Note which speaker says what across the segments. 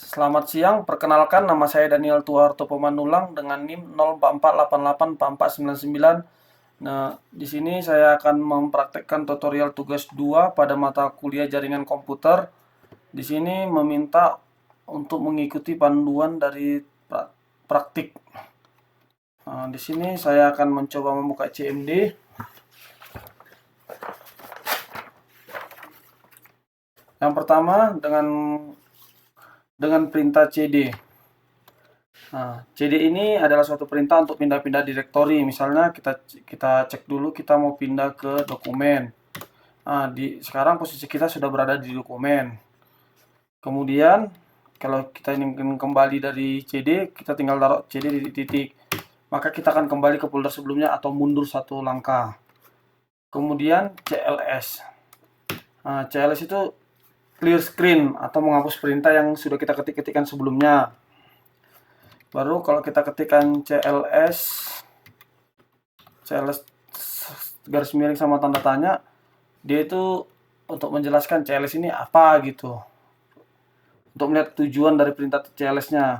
Speaker 1: Selamat siang, perkenalkan nama saya Daniel Tuharto Pemanulang dengan NIM 04488499. Nah, di sini saya akan mempraktekkan tutorial tugas 2 pada mata kuliah jaringan komputer. Di sini meminta untuk mengikuti panduan dari praktik. Nah, di sini saya akan mencoba membuka CMD. Yang pertama dengan perintah CD. Nah, CD ini adalah suatu perintah untuk pindah-pindah direktori. Misalnya kita cek dulu kita mau pindah ke dokumen. Nah, sekarang posisi kita sudah berada di dokumen. Kemudian kalau kita ingin kembali dari CD, kita tinggal taruh CD di titik. Maka kita akan kembali ke folder sebelumnya atau mundur satu langkah. Kemudian CLS. Nah, CLS itu clear screen atau menghapus perintah yang sudah kita ketikkan sebelumnya. Baru kalau kita ketikkan CLS garis miring sama tanda tanya, dia itu untuk menjelaskan CLS ini apa gitu. Untuk melihat tujuan dari perintah CLS-nya.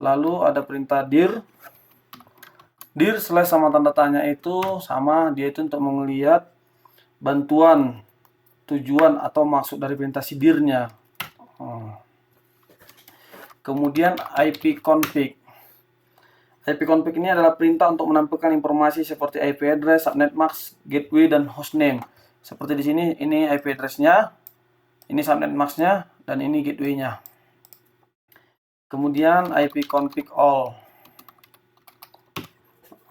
Speaker 1: Lalu ada perintah dir slash sama tanda tanya itu sama, dia itu untuk melihat bantuan, tujuan atau maksud dari perintah si dir-nya. Kemudian ipconfig. ipconfig ini adalah perintah untuk menampilkan informasi seperti IP address, subnet mask, gateway, dan hostname. Seperti di sini, ini IP address-nya, ini subnet mask-nya, dan ini gateway-nya. Kemudian ipconfig all.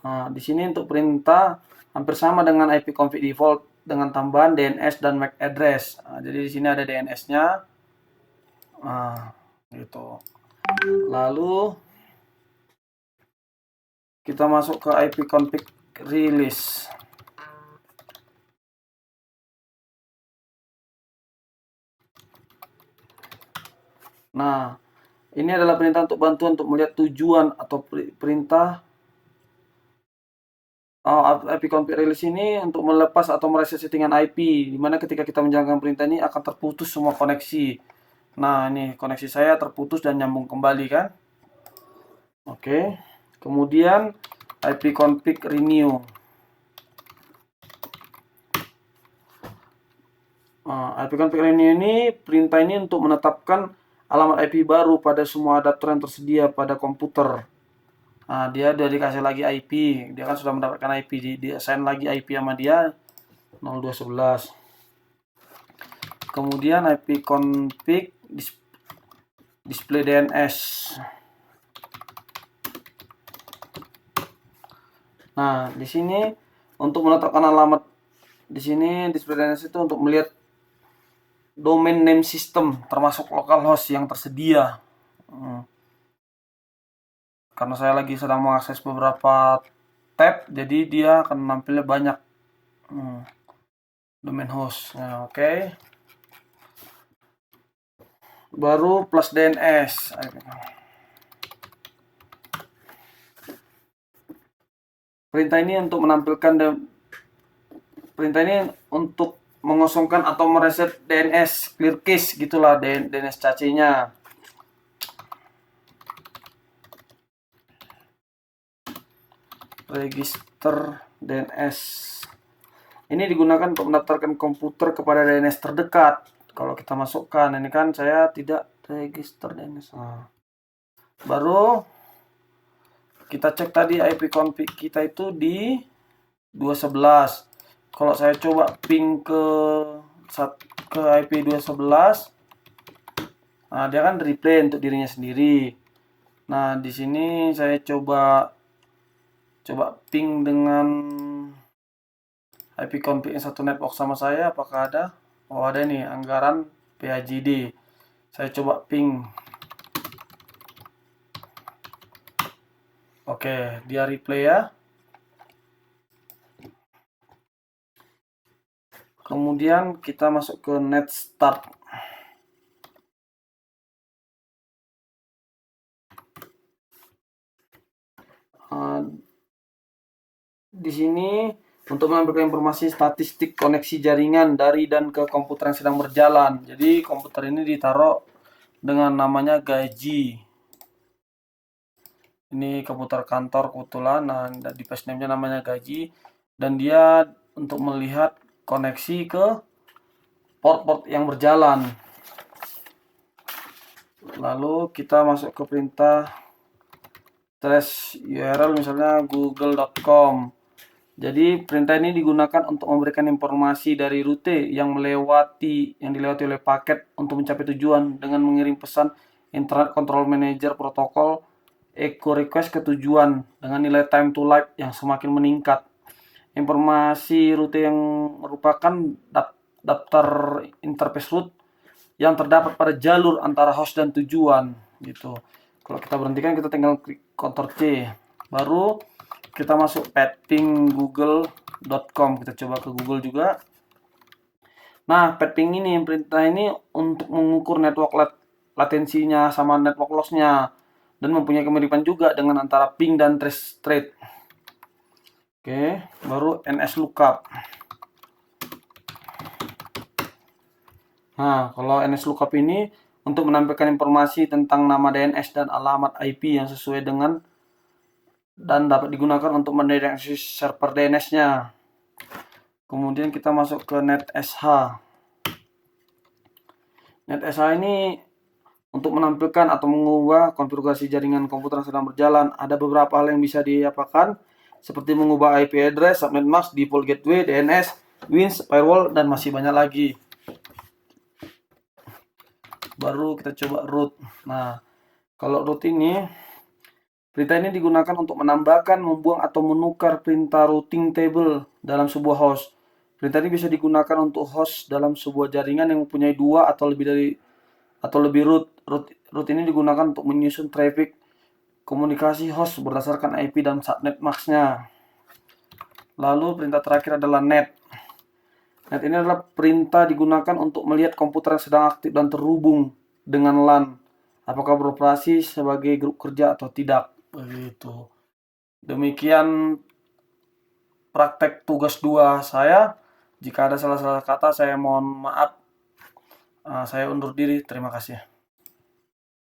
Speaker 1: Nah, di sini untuk perintah hampir sama dengan ipconfig default dengan tambahan DNS dan MAC address. Nah, jadi di sini ada DNS-nya. Nah, gitu. Lalu kita masuk ke ipconfig release. Nah, ini adalah perintah untuk bantuan untuk melihat tujuan atau perintah ipconfig release ini untuk melepas atau mereset settingan IP, dimana ketika kita menjalankan perintah ini akan terputus semua koneksi. Nah, ini koneksi saya terputus dan nyambung kembali kan. Oke. Kemudian ipconfig renew. Nah, ipconfig renew ini perintah ini untuk menetapkan alamat IP baru pada semua adapter yang tersedia pada komputer. Nah, dia udah dikasih lagi IP, dia kan sudah mendapatkan IP, dia assign lagi IP sama dia 0211. Kemudian ipconfig display DNS. Nah, di sini untuk menetapkan alamat di sini display DNS itu untuk melihat domain name system termasuk localhost yang tersedia. Karena saya lagi sedang mengakses beberapa tab, jadi dia akan menampilnya banyak domain host. Nah, oke. Baru plus DNS. Perintah ini untuk menampilkan perintah ini untuk mengosongkan atau mereset DNS clear cache gitulah, DNS cache-nya. Register DNS. Ini digunakan untuk mendaftarkan komputer kepada DNS terdekat. Kalau kita masukkan, ini kan saya tidak register DNS. Nah, baru kita cek tadi ipconfig kita itu di 211. Kalau saya coba ping ke IP 211, nah dia kan replay untuk dirinya sendiri. Nah, di sini saya coba ping dengan ipconfig yang satu network sama saya, apakah ada? Oh, ada nih, anggaran PHJD. Saya coba ping. Oke, dia replay ya. Kemudian kita masuk ke net start. Di sini untuk menampilkan informasi statistik koneksi jaringan dari dan ke komputer yang sedang berjalan. Jadi komputer ini ditaruh dengan namanya gaji. Ini komputer kantor kebetulan, nah di page name-nya namanya gaji, dan dia untuk melihat koneksi ke port-port yang berjalan. Lalu kita masuk ke perintah trace URL, misalnya google.com. Jadi perintah ini digunakan untuk memberikan informasi dari rute yang dilewati oleh paket untuk mencapai tujuan dengan mengirim pesan Internet Control Manager protokol echo request ke tujuan dengan nilai time to live yang semakin meningkat. Informasi rute yang merupakan daftar interface route yang terdapat pada jalur antara host dan tujuan gitu. Kalau kita berhentikan, kita tinggal klik Ctrl C. Baru kita masuk pathing google.com. Kita coba ke Google juga. Nah, pathing ini, perintah ini untuk mengukur network latensinya sama network loss-nya, dan mempunyai kemiripan juga dengan antara ping dan trace thread. Oke, baru ns lookup. Nah, kalau ns lookup ini untuk menampilkan informasi tentang nama DNS dan alamat IP yang sesuai dengan dan dapat digunakan untuk mendeteksi server DNS-nya. Kemudian kita masuk ke NetSH. NetSH ini untuk menampilkan atau mengubah konfigurasi jaringan komputer yang sedang berjalan. Ada beberapa hal yang bisa diapakan, seperti mengubah IP address, subnet mask, default gateway, DNS, WINS, firewall, dan masih banyak lagi. Baru kita coba root. Nah, kalau root ini, perintah ini digunakan untuk menambahkan, membuang, atau menukar perintah routing table dalam sebuah host. Perintah ini bisa digunakan untuk host dalam sebuah jaringan yang mempunyai 2 atau lebih root. Root ini digunakan untuk menyusun traffic komunikasi host berdasarkan IP dan subnet mask-nya. Lalu perintah terakhir adalah net. Net ini adalah perintah digunakan untuk melihat komputer yang sedang aktif dan terhubung dengan LAN, apakah beroperasi sebagai grup kerja atau tidak. Begitu. Demikian praktek tugas 2 saya. Jika ada salah-salah kata, saya mohon maaf. Saya undur diri. Terima kasih.